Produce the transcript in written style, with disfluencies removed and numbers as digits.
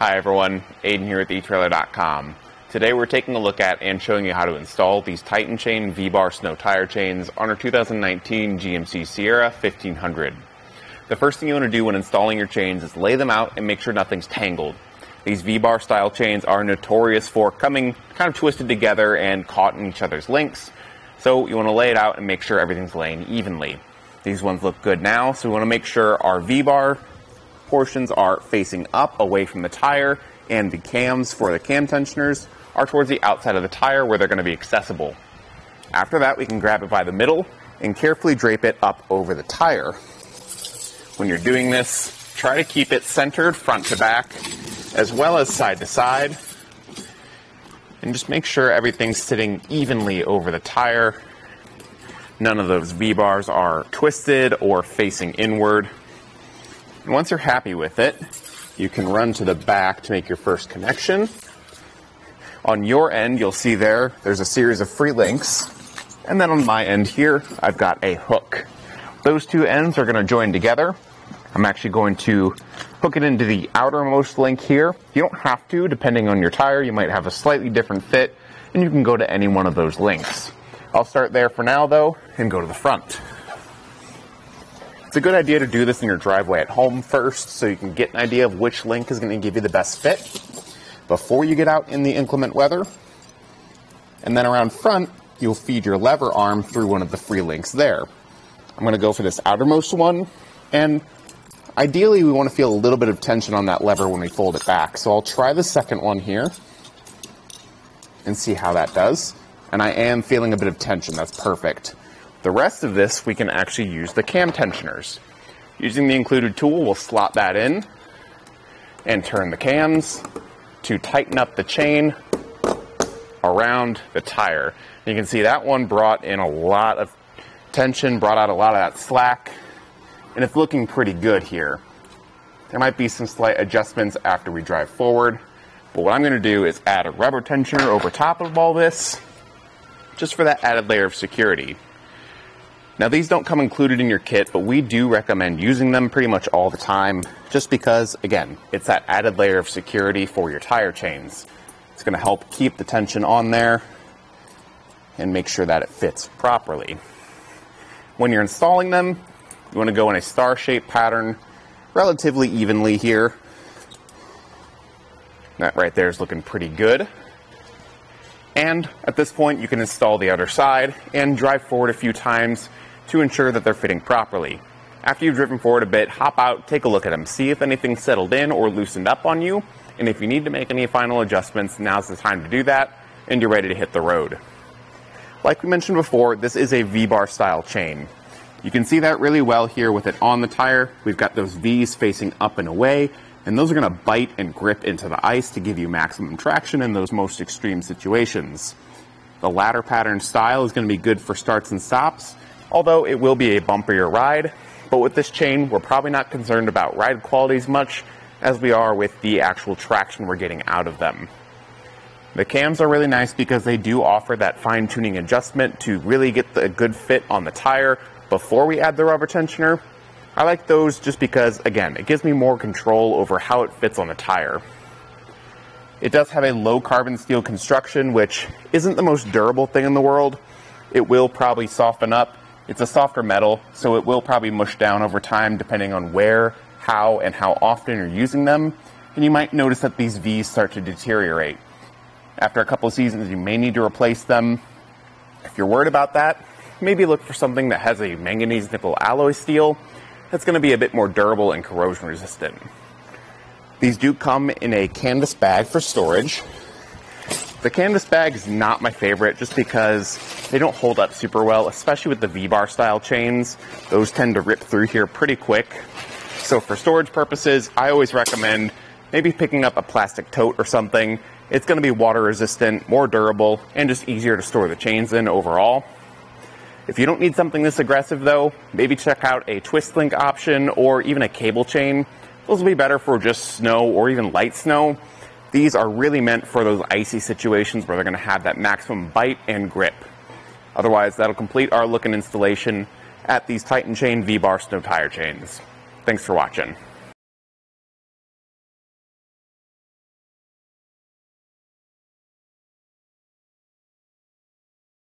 Hi everyone, Aiden here at etrailer.com. Today we're taking a look at and showing you how to install these Titan Chain V-Bar snow tire chains on our 2019 GMC Sierra 1500. The first thing you want to do when installing your chains is lay them out and make sure nothing's tangled. These V-Bar style chains are notorious for coming kind of twisted together and caught in each other's links, so you want to lay it out and make sure everything's laying evenly. These ones look good now, so we want to make sure our V-Bar portions are facing up away from the tire, and the cams for the cam tensioners are towards the outside of the tire where they're going to be accessible. After that, we can grab it by the middle and carefully drape it up over the tire. When you're doing this, try to keep it centered front to back as well as side to side, and just make sure everything's sitting evenly over the tire. None of those V-bars are twisted or facing inward. And once you're happy with it, you can run to the back to make your first connection. On your end, you'll see there's a series of free links. And then on my end here, I've got a hook. Those two ends are going to join together. I'm actually going to hook it into the outermost link here. You don't have to, depending on your tire. You might have a slightly different fit, and you can go to any one of those links. I'll start there for now, though, and go to the front. It's a good idea to do this in your driveway at home first, so you can get an idea of which link is going to give you the best fit before you get out in the inclement weather. And then around front, you'll feed your lever arm through one of the free links there. I'm going to go for this outermost one, and ideally we want to feel a little bit of tension on that lever when we fold it back. So I'll try the second one here and see how that does. And I am feeling a bit of tension. That's perfect. The rest of this, we can actually use the cam tensioners. Using the included tool, we'll slot that in and turn the cams to tighten up the chain around the tire. You can see that one brought in a lot of tension, brought out a lot of that slack, and it's looking pretty good here. There might be some slight adjustments after we drive forward, but what I'm going to do is add a rubber tensioner over top of all this, just for that added layer of security. Now, these don't come included in your kit, but we do recommend using them pretty much all the time, just because, again, it's that added layer of security for your tire chains. It's going to help keep the tension on there and make sure that it fits properly. When you're installing them, you want to go in a star-shaped pattern relatively evenly here. That right there is looking pretty good. And at this point, you can install the other side and drive forward a few times to ensure that they're fitting properly. After you've driven forward a bit, hop out, take a look at them, see if anything's settled in or loosened up on you, and if you need to make any final adjustments, now's the time to do that, and you're ready to hit the road. Like we mentioned before, this is a V-bar style chain. You can see that really well here with it on the tire. We've got those V's facing up and away, and those are going to bite and grip into the ice to give you maximum traction in those most extreme situations. The ladder pattern style is going to be good for starts and stops, although it will be a bumpier ride. But with this chain, we're probably not concerned about ride quality as much as we are with the actual traction we're getting out of them. The cams are really nice because they do offer that fine-tuning adjustment to really get the good fit on the tire before we add the rubber tensioner. I like those just because, again, it gives me more control over how it fits on the tire. It does have a low carbon steel construction, which isn't the most durable thing in the world. It will probably soften up. It's a softer metal, so it will probably mush down over time depending on where, how, and how often you're using them. And you might notice that these V's start to deteriorate. After a couple of seasons, you may need to replace them. If you're worried about that, maybe look for something that has a manganese nickel alloy steel that's going to be a bit more durable and corrosion resistant. These do come in a canvas bag for storage. The canvas bag is not my favorite just because they don't hold up super well, especially with the V-bar style chains. Those tend to rip through here pretty quick. So for storage purposes, I always recommend maybe picking up a plastic tote or something. It's going to be water resistant, more durable, and just easier to store the chains in overall. If you don't need something this aggressive though, maybe check out a twist link option or even a cable chain. Those will be better for just snow or even light snow. These are really meant for those icy situations where they're going to have that maximum bite and grip. Otherwise, that'll complete our look and installation at these Titan Chain V-Bar snow tire chains. Thanks for watching.